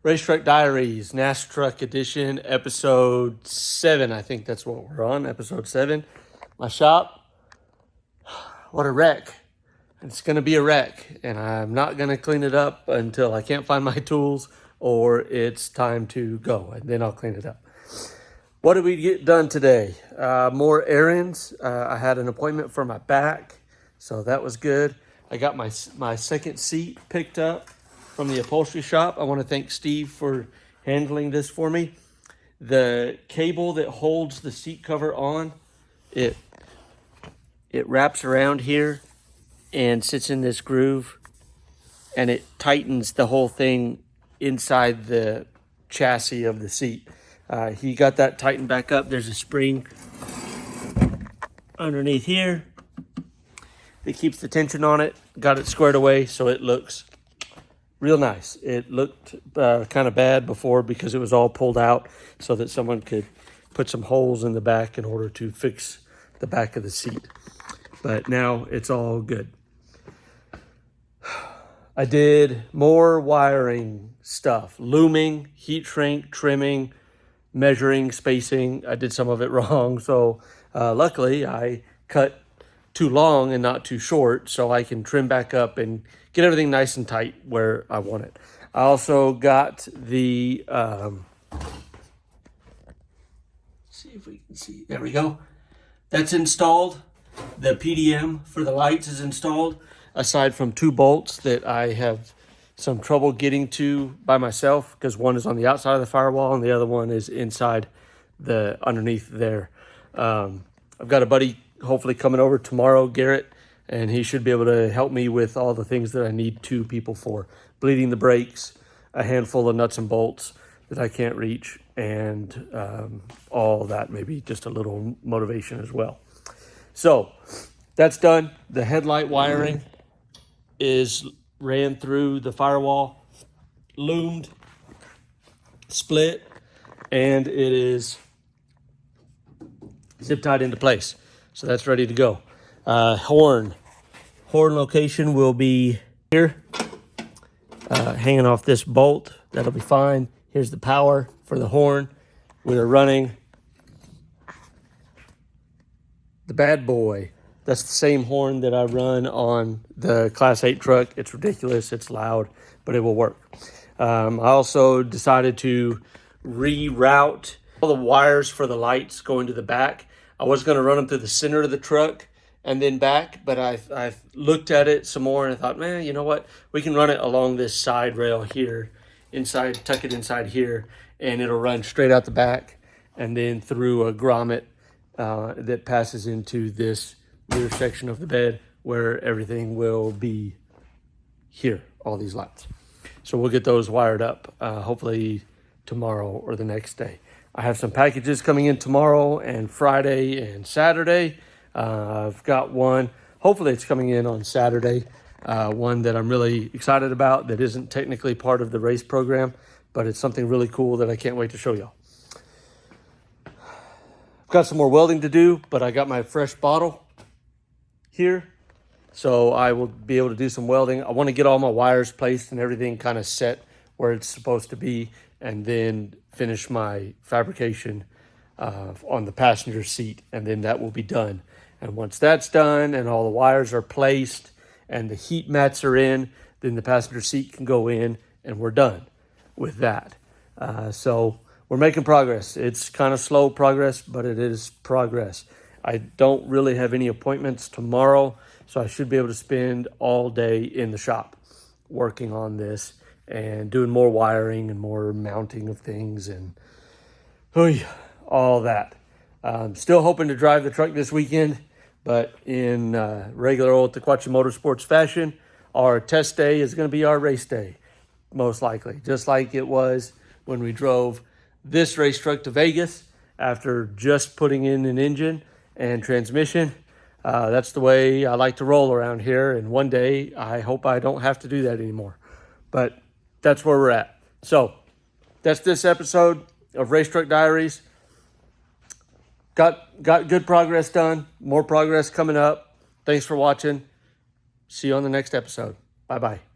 Racetruck Diaries, NASTruk edition, episode 7. I think that's what we're on, episode 7. My shop, what a wreck. It's going to be a wreck, and I'm not going to clean it up until I can't find my tools or it's time to go, and then I'll clean it up. What did we get done today? More errands. I had an appointment for my back, so that was good. I got my second seat picked up from the upholstery shop. I want to thank Steve for handling this for me. The cable that holds the seat cover on, it wraps around here and sits in this groove, and it tightens the whole thing inside the chassis of the seat. He got that tightened back up. There's a spring underneath here that keeps the tension on it. Got it squared away so it looks real nice. It looked kind of bad before because it was all pulled out so that someone could put some holes in the back in order to fix the back of the seat. But now it's all good. I did more wiring stuff, looming, heat shrink, trimming, measuring, spacing. I did some of it wrong. So luckily I cut too long and not too short so I can trim back up and get everything nice and tight where I want it. I also got the, see if we can see, there we go. That's installed. The PDM for the lights is installed, aside from 2 bolts that I have some trouble getting to by myself because one is on the outside of the firewall and the other one is inside the underneath there. I've got a buddy hopefully coming over tomorrow, Garrett, and he should be able to help me with all the things that I need 2 people for. Bleeding the brakes, a handful of nuts and bolts that I can't reach, and all that, maybe just a little motivation as well. So that's done. The headlight wiring is ran through the firewall, loomed, split, and it is zip tied into place. So that's ready to go. Horn location will be here, hanging off this bolt. That'll be fine. Here's the power for the horn. We are running the bad boy. That's the same horn that I run on the Class 8 truck. It's ridiculous, it's loud, but it will work. I also decided to reroute all the wires for the lights going to the back. I was going to run them through the center of the truck and then back, but I've looked at it some more and I thought, man, you know what? We can run it along this side rail here, inside, tuck it inside here, and it'll run straight out the back and then through a grommet that passes into this rear section of the bed where everything will be here, all these lights. So we'll get those wired up hopefully tomorrow or the next day. I have some packages coming in tomorrow and Friday and Saturday. I've got one, hopefully it's coming in on Saturday, one that I'm really excited about that isn't technically part of the race program, but it's something really cool that I can't wait to show y'all. I've got some more welding to do, but I got my fresh bottle here, so I will be able to do some welding. I want to get all my wires placed and everything kind of set where it's supposed to be, and then finish my fabrication on the passenger seat, and then that will be done. And once that's done and all the wires are placed and the heat mats are in, then the passenger seat can go in and we're done with that. So we're making progress. It's kind of slow progress, but it is progress. I don't really have any appointments tomorrow, so I should be able to spend all day in the shop working on this and doing more wiring and more mounting of things and all that. I'm still hoping to drive the truck this weekend, but in regular old Tequachi Motorsports fashion, our test day is going to be our race day, most likely, just like it was when we drove this race truck to Vegas after just putting in an engine and transmission. That's the way I like to roll around here, and one day I hope I don't have to do that anymore. But that's where we're at. So that's this episode of Racetruck Diaries. Got good progress done. More progress coming up. Thanks for watching. See you on the next episode. Bye-bye.